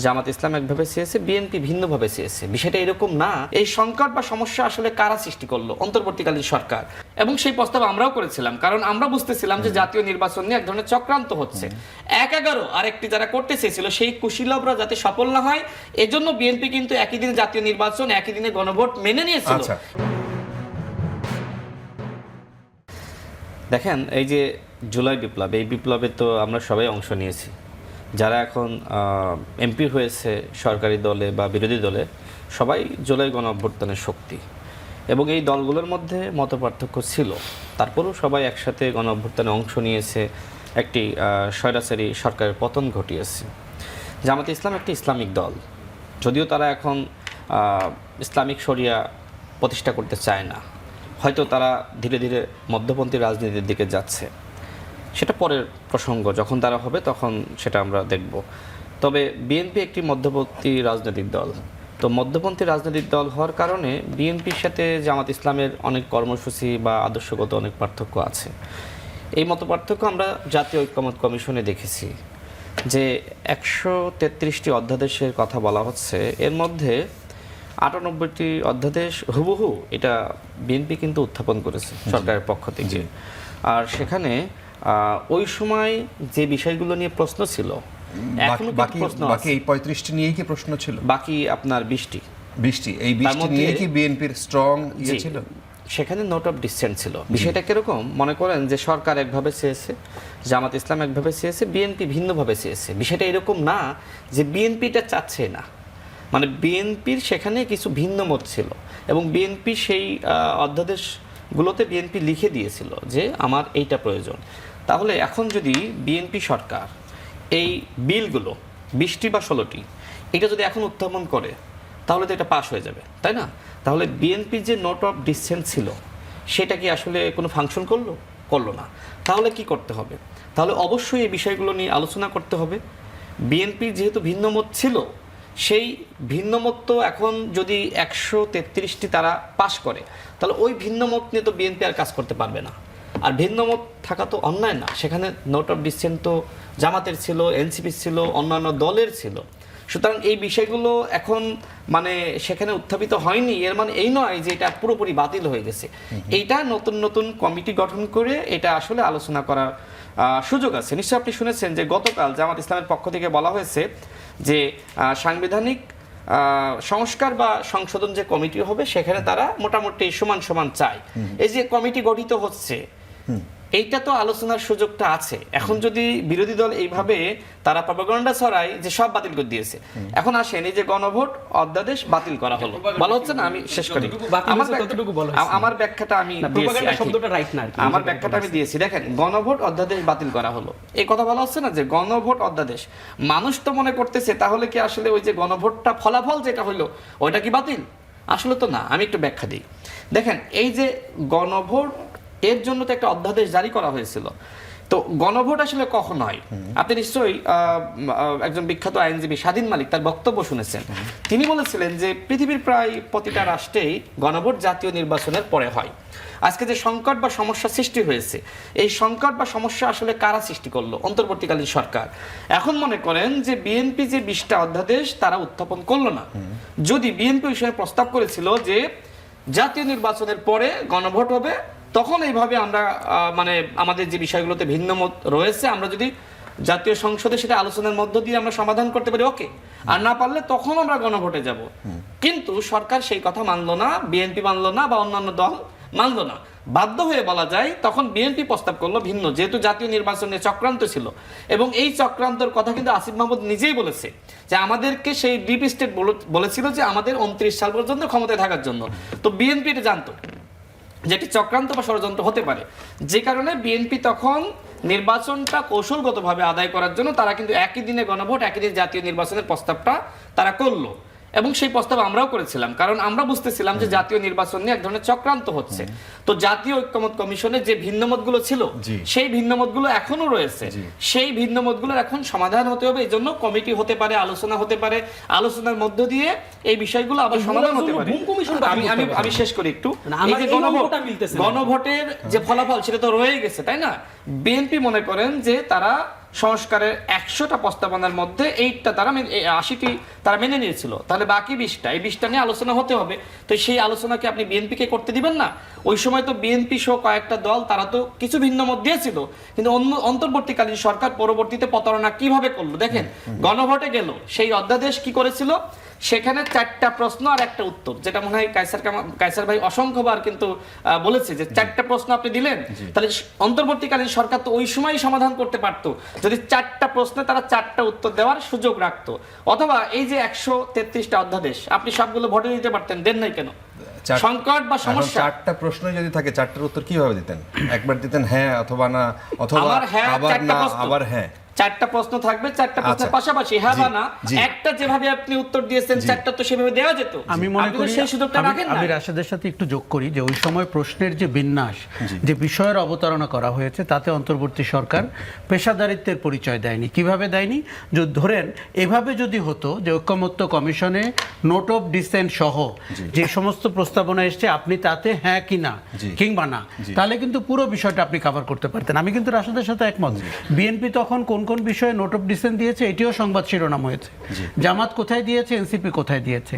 জামাত ইসলাম একভাবে চেয়েছে, বিএনপি ভিন্নভাবে চেয়েছে। বিষয়টা এরকম না। এই সংকট বা সমস্যা আসলে কারা সৃষ্টি করলো? অন্তর্বর্তীকালীন সরকার। এবং সেই প্রস্তাব আমরাও করেছিলাম, কারণ আমরা বুঝতেছিলাম যে জাতীয় নির্বাচন নিয়ে এক ধরনের চক্রান্ত হচ্ছে। ১/১১ আরেকটি যারা করতে চেয়েছিল সেই কুশীলবরা যাতে সফল না হয়, এজন্য বিএনপি কিন্তু একই দিনে জাতীয় নির্বাচন, একই দিনে গণভোট মেনে নিয়েছিল। দেখেন, এই যে জুলাই বিপ্লব, এই বিপ্লবে তো আমরা সবাই অংশ নিয়েছি। যারা এখন এমপি হয়েছে সরকারি দলে বা বিরোধী দলে, সবাই জুলাই গণ অভ্যুত্থানের শক্তি। এবং এই দলগুলোর মধ্যে মতপার্থক্য ছিল, তারপরেও সবাই একসাথে গণ অভ্যুত্থানে অংশ নিয়েছে, একটি স্বৈরাচারী সরকারের পতন ঘটিয়েছে। জামাত ইসলাম একটি ইসলামিক দল, যদিও তারা এখন ইসলামিক শরিয়া প্রতিষ্ঠা করতে চায় না, হয়তো তারা ধীরে ধীরে মধ্যপন্থী রাজনীতির দিকে যাচ্ছে। সেটা পরের প্রসঙ্গ, যখন তারা হবে তখন সেটা আমরা দেখব। তবে বিএনপি একটি মধ্যপন্থী রাজনৈতিক দল। তো মধ্যপন্থী রাজনৈতিক দল হওয়ার কারণে বিএনপির সাথে জামাত ইসলামের অনেক কর্মসূচি বা আদর্শগত অনেক পার্থক্য আছে। এই মত পার্থক্য আমরা জাতীয় ঐক্যমত্য কমিশনে দেখেছি যে ১৩৩টি অধ্যাদেশের কথা বলা হচ্ছে, এর মধ্যে ৯৮টি অধ্যাদেশ হুবহু এটা বিএনপি কিন্তু উত্থাপন করেছে সরকারের পক্ষ থেকে। আর সেখানে ওই সময় যে বিষয়গুলো নিয়ে প্রশ্ন ছিল, এখনো প্রশ্ন আছে। বাকি এই ৩৫টি নিয়েই কি প্রশ্ন ছিল? বাকি আপনার 20টি এই 20টি নিয়ে কি বিএনপির স্ট্রং ছিল? সেখানে নোট অফ ডিসেন্ট ছিল। বিষয়টা কিরকম? মনে করেন যে সরকার একভাবে চেয়েছে, জামাত ইসলাম একভাবে চেয়েছে, বিএনপি ভিন্নভাবে চেয়েছে। বিষয়টা এরকম না যে বিএনপিটা চাচ্ছে না, মানে বিএনপির সেখানে কিছু ভিন্ন মত ছিল এবং বিএনপি সেই অধ্যাদেশগুলোতে বিএনপি লিখে দিয়েছিল যে আমার এইটা প্রয়োজন। তাহলে এখন যদি বিএনপি সরকার এই বিলগুলো 20টি বা 16টি এটা যদি এখন উত্থাপন করে, তাহলে তো এটা পাশ হয়ে যাবে, তাই না? তাহলে বিএনপির যে নোট অফ ডিসেন্ট ছিল সেটা কি আসলে কোনো ফাংশন করলো না? তাহলে কি করতে হবে? তাহলে অবশ্যই এই বিষয়গুলো নিয়ে আলোচনা করতে হবে। বিএনপির যেহেতু ভিন্নমত ছিল, সেই ভিন্নমত তো এখন যদি ১৩৩টি তারা পাশ করে, তাহলে ওই ভিন্নমত নিয়ে তো বিএনপি আর কাজ করতে পারবে না। আর ভিন্নমত থাকা তো অন্যায় না। সেখানে নোট অফ ডিসেন্ট তো জামাতের ছিল, এনসিপির ছিল, অন্যান্য দলের ছিল। সুতরাং এই বিষয়গুলো এখন মানে সেখানে উত্থাপিত হয়নি, এর মানে এই নয় যে এটা পুরোপুরি বাতিল হয়ে গেছে। এইটা নতুন নতুন কমিটি গঠন করে এটা আসলে আলোচনা করার সুযোগ আছে। নিশ্চয়ই আপনি শুনেছেন যে গতকাল জামাত ইসলামের পক্ষ থেকে বলা হয়েছে যে সাংবিধানিক সংস্কার বা সংশোধন যে কমিটি হবে সেখানে তারা মোটামুটি সমান সমান চায়। এই যে কমিটি গঠিত হচ্ছে, এইটা তো আলোচনার সুযোগটা আছে। এখন যদি বিরোধী দল এইভাবে তারা প্রপাগান্ডা ছড়ায় যে সব বাতিল করে দিয়েছে, এখন আসেন এই যে গণভোট অধ্যাদেশ বাতিল করা হলো, বলা হচ্ছে না, আমি শেষ করি আমার ব্যাখ্যাটা আমি দিয়েছি। দেখেন, গণভোট অধ্যাদেশ বাতিল করা হলো, এই কথা বলা হচ্ছে না যে গণভোট অধ্যাদেশ। মানুষ তো মনে করতেছে তাহলে কি আসলে ওই যে গণভোটটা ফলাফল যেটা হইলো ওইটা কি বাতিল? আসলে তো না। আমি একটু ব্যাখ্যা দিই। দেখেন, এই যে গণভোট, এর জন্য তো একটা অধ্যাদেশ জারি করা হয়েছিল। তো গণভোট আসলে কখন হয়? আপনি নিশ্চয়ই একজন বিখ্যাত আইনজীবী স্বাধীন মালিক তার বক্তব্য শুনেছেন। তিনি বলেছিলেন যে পৃথিবীর প্রায় প্রতিটা রাষ্ট্রেই গণভোট জাতীয় নির্বাচনের পরে হয়। আজকে যে সংকট বা সমস্যা সৃষ্টি হয়েছে, এই সংকট বা সমস্যা আসলে কারা সৃষ্টি করলো? অন্তর্বর্তীকালীন সরকার। এখন মনে করেন যে বিএনপি যে 20টা অধ্যাদেশ তারা উত্থাপন করলো না। যদি বিএনপি ওই সময় প্রস্তাব করেছিল যে জাতীয় নির্বাচনের পরে গণভোট হবে, তখন এইভাবে আমরা মানে আমাদের যে বিষয়গুলোতে ভিন্নমত রয়েছে আমরা যদি জাতীয় সংসদে সেটা আলোচনার মধ্য দিয়ে আমরা সমাধান করতে পারি, ওকে। আর না পারলে তখন আমরা গণভোটে যাব। কিন্তু সরকার সেই কথা মানলো না, বিএনপি মানলো না, বা অন্যান্য দল মানলো না। বাধ্য হয়ে বলা যায় তখন বিএনপি প্রস্তাব করলো ভিন্ন, যেহেতু জাতীয় নির্বাচনে চক্রান্ত ছিল। এবং এই চক্রান্তের কথা কিন্তু আসিফ মাহমুদ নিজেই বলেছে যে আমাদেরকে সেই ডিপ স্টেট বলেছিল যে আমাদের 29 সাল পর্যন্ত ক্ষমতায় থাকার জন্য। তো বিএনপি এটা জানতো যেটি চক্রান্ত বা ষড়যন্ত্র হতে পারে, যে কারণে বিএনপি তখন নির্বাচনটা কৌশলগতভাবে আদায় করার জন্য তারা কিন্তু একই দিনে গণভোট, একই দিনে জাতীয় নির্বাচনের প্রস্তাবটা তারা করলো। এবং সেই প্রস্তাব আমরাও করেছিলাম, কারণ আমরা বুঝতেছিলাম যে জাতীয় নির্বাচন নিয়ে এক ধরনের চক্রান্ত হচ্ছে। তো জাতীয় ঐক্যমত্য কমিশনে যে ভিন্নমতগুলো ছিল সেই ভিন্নমতগুলো এখনো রয়েছে, সেই ভিন্নমতগুলোর এখন সমাধান হতে হবে। এই জন্য কমিটি হতে পারে, আলোচনা হতে পারে, আলোচনার মধ্য দিয়ে এই বিষয়গুলো আবার সমাধান হতে পারে। আমি শেষ করি একটু। এই যে গণভোটের যে ফলাফল সেটা তো রয়ে গেছে, তাই না? বিএনপি মনে করেন যে তারা সংস্কারের 100টা প্রস্তাবনার মধ্যে 8টা তারা 80টি তারা মেনে নিয়েছিল, তাহলে বাকি 20টা, এই 20টা নিয়ে আলোচনা হতে হবে। তো সেই আলোচনাকে আপনি বিএনপিকে করতে দিবেন না? ওই সময় তো বিএনপি সহ কয়েকটা দল তারা তো কিছু ভিন্ন মত দিয়েছিল, কিন্তু অন্তর্বর্তীকালীন সরকার পরবর্তীতে প্রতারণা কিভাবে করলো দেখেন। গণভোটে গেল, সেই অধ্যাদেশ কি করেছিল, সেখানে 4টা প্রশ্ন আর একটা উত্তর, যেটা মনে হয় কায়সার ভাই অসংখ্যবার কিন্তু বলেছে যে 4টা প্রশ্ন আপনি দিলেন, তাহলে অন্তর্বর্তীকালীন সরকার তো ওই সময়ই সমাধান করতে পারতো যদি 4টা প্রশ্নে তারা 4টা উত্তর দেওয়ার সুযোগ রাখতো। অথবা এই যে 133টা অধ্যাদেশ আপনি সবগুলো ভোটে দিতে পারতেন, দেন নাই কেন? সংকট বা সমস্যা, 4টা প্রশ্ন যদি থাকে 4টার উত্তর কিভাবে দিতেন? একবার দিতেন হ্যাঁ অথবা না, অথবা আবার হ্যাঁ, আবার 4টা না, প্রশ্ন। আবার হ্যাঁ, 4টা প্রশ্ন থাকবে, 4টা প্রশ্নের পাশাপাশি হ্যাঁ বা না, একটা যেভাবে আপনি উত্তর দিয়েছেন 4টা তো সেভাবে দেওয়া যেত। আমি মনে করি সেই সুযোগটা রাখেন না। আমি রাশেদের সাথে একটু যোগ করি যে ওই সময় প্রশ্নের যে বিন্যাস, যে বিষয়ের অবতারণা করা হয়েছে, তাতে অন্তর্বর্তী সরকার পেশাদারিত্বের পরিচয় দেয়নি। কিভাবে দেয়নি? যে ধরেন এভাবে যদি হতো যে ঐকমত্য কমিশনে নোট অফ ডিসেন্ট সহ যে সমস্ত প্রস্তাবনা এসছে আপনি তাতে হ্যাঁ কি না কিংবা না, তাহলে কিন্তু পুরো বিষয়টা আপনি কভার করতে পারতেন। আমি কিন্তু রাশেদের সাথে একমত। বিএনপি তখন কোন কোন বিষয়ে নোট অফ ডিসেন্ট দিয়েছে এটিও সংবাদ শিরোনাম হয়েছে, জামাত কোথায় দিয়েছে, এনসিপি কোথায় দিয়েছে।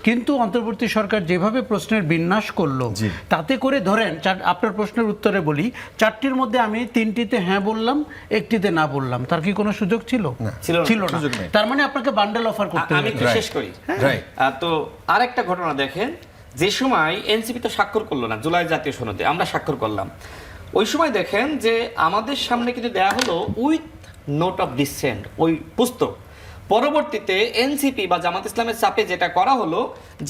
কিন্তু অন্তর্বর্তী সরকার যেভাবে প্রশ্নের বিন্যাস করলো, তাতে করে ধরেন আপনার প্রশ্নের উত্তরে বলি 4টির মধ্যে আমি 3টিতে হ্যাঁ বললাম, 1টিতে না বললাম, তার কি কোনো সুযোগ ছিল? ছিল না। তার মানে আপনাকে বান্ডেল অফার করতে হবে। আমি একটু শেষ করি। তো আরেকটা ঘটনা দেখেন, যে সময় এনসিপি তো স্বাক্ষর করলো না জুলাই জাতীয় সনদে, আমরা স্বাক্ষর করলাম, ওই সময় দেখেন যে আমাদের সামনে কিন্তু দেয়া হলো উইথ নোট অফ ডিসেন্ট ওই পুস্তক। পরবর্তীতে এনসিপি বা জামাত ইসলামের চাপে যেটা করা হলো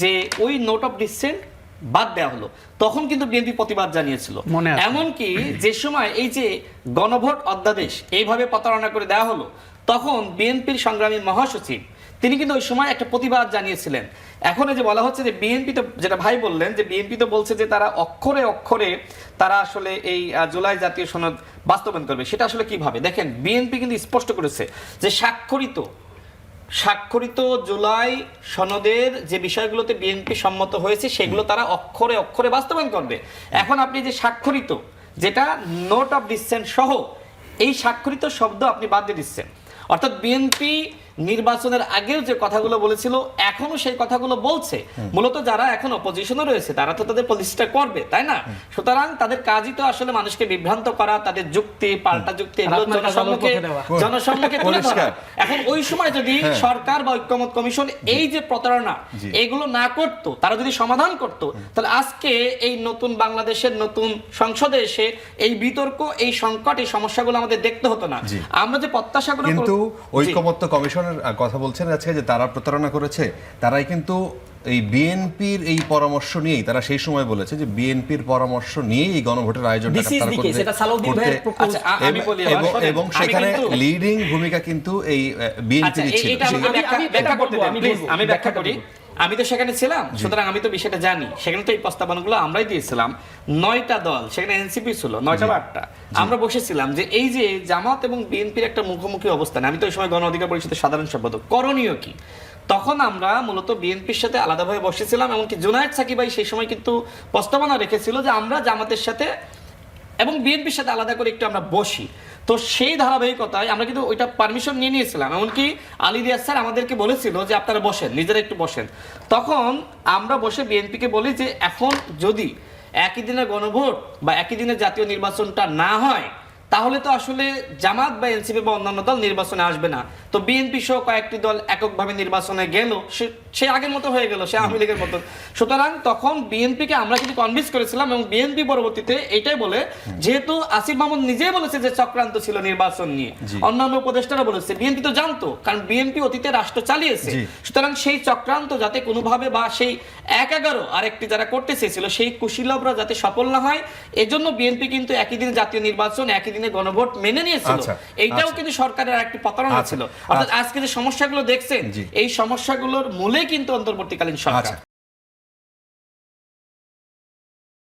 যে ওই নোট অফ ডিসেন্ট বাদ দেওয়া হলো। তখন কিন্তু বিএনপি প্রতিবাদ জানিয়েছিল। এমনকি যে সময় এই যে গণভোট অধ্যাদেশ এইভাবে প্রতারণা করে দেওয়া হলো, তখন বিএনপির সংগ্রামী মহাসচিব তিনি কিন্তু ওই সময় একটা প্রতিবাদ জানিয়েছিলেন। এখন যে বলা হচ্ছে যে বিএনপি তো, যেটা ভাই বললেন যে বিএনপি তো বলছে যে তারা অক্ষরে অক্ষরে তারা আসলে এই জুলাই জাতীয় সনদ বাস্তবায়ন করবে, সেটা আসলে কিভাবে দেখেন, বিএনপি কিন্তু স্পষ্ট করেছে যে স্বাক্ষরিত জুলাই সনদের যে বিষয়গুলোতে বিএনপি সম্মত হয়েছে সেগুলো তারা অক্ষরে অক্ষরে বাস্তবায়ন করবে। এখন আপনি যে স্বাক্ষরিত, যেটা নোট অফ ডিসেন্ট সহ, এই স্বাক্ষরিত শব্দ আপনি বাদ দিয়ে দিচ্ছেন। অর্থাৎ বিএনপি নির্বাচনের আগেও যে কথাগুলো বলেছিল এখনো সেই কথাগুলো বলছে। মূলত যারা এখন অপোজিশনে রয়েছে তারা তো তাদের প্রতিষ্ঠা করবে, তাই না? সুতরাং তাদের কাজই তো আসলে মানুষকে বিভ্রান্ত করা, তাদের যুক্তি পাল্টা যুক্তি এগুলো জনসম্মুখে তুলে ধরা। এখন ওই সময় যদি সরকার বা ঐকমত্য কমিশন এই যে প্রতারণা এগুলো না করতো, তারা যদি সমাধান করত, তাহলে আজকে এই নতুন বাংলাদেশের নতুন সংসদে এসে এই বিতর্ক, এই সংকট, এই সমস্যাগুলো আমাদের দেখতে হতো না। আমরা যে প্রত্যাশা করি, কিন্তু ঐকমত্য কমিশন কথা বলছেন আজকে যে তারা প্রতারণা করেছে, তারাই কিন্তু এই বিএনপির এই পরামর্শ নিয়েই তারা সেই সময় বলেছে যে বিএনপির পরামর্শ নিয়েই এই গণভোটের আয়োজনটা এবং সেখানে লিডিং ভূমিকা কিন্তু এই বিএনপির ছিল। আমি ব্যাখ্যা করি। আমি তো সেখানে ছিলাম, সুতরাং আমি তো বিষয়টা জানি। সেখানে তো এই প্রস্তাবনাগুলো আমরাই দিয়েছিলাম, 9টা দল, সেখানে এনসিপি ছিল 9টা বা 8টা। আমরা বসেছিলাম যে এই যে জামাত এবং বিএনপির একটা মুখোমুখি অবস্থান, আমি তো ওই সময় গণ অধিকার পরিষদের সাধারণ সম্পাদক, করণীয় কি? তখন আমরা মূলত বিএনপির সাথে আলাদাভাবে বসেছিলাম, এমনকি জুনায়েদ সাকিব ভাই সেই সময় কিন্তু প্রস্তাবনা রেখেছিল যে আমরা জামাতের সাথে এবং বিএনপির সাথে আলাদা করে একটু আমরা বসি। তো সেই ধারাবাহিকতায় আমরা কিন্তু ওইটা পারমিশন নিয়ে নিয়েছিলাম। এমনকি আলী রিয়াজ স্যার আমাদেরকে বলেছিল যে আপনারা বসেন, নিজেরা একটু বসেন। তখন আমরা বসে বিএনপিকে বলি যে এখন যদি একই দিনে গণভোট বা একই দিনে জাতীয় নির্বাচনটা না হয়, তাহলে তো আসলে জামাত বা এনসিপি বা অন্যান্য দল নির্বাচনে আসবে না। তো বিএনপি সহ কয়েকটি দল এককভাবে নির্বাচনে গেল, সে আগের মতো হয়ে গেল, সে আওয়ামী লীগের মতো। সুতরাং তখন বিএনপিকে আমরা কিন্তু কনভিন্স করেছিলাম, এবং বিএনপি পরবর্তীতে এটাই বলে, যেহেতু আসিফ মাহমুদ নিজেই বলেছে যে চক্রান্ত ছিল নির্বাচন নিয়ে, অন্যান্য উপদেষ্টারা বলেছে, বিএনপি তো জানতো, কারণ বিএনপি অতীতে রাষ্ট্র চালিয়েছে। সুতরাং সেই চক্রান্ত যাতে কোনোভাবে বা সেই 1-11 আরেকটি যারা করতে চেয়েছিল সেই কুশীলবরা যাতে সফল না হয়, এজন্য বিএনপি কিন্তু একই দিনে জাতীয় নির্বাচন, একই দিনে গণভোট মেনে নিয়েছিল। এইটাও কিন্তু সরকারের একটি প্রতারণা ছিল। অর্থাৎ আজকে যে সমস্যাগুলো দেখছেন, এই সমস্যাগুলোর মূলে কিন্তু অন্তর্বর্তীকালীন সরকার।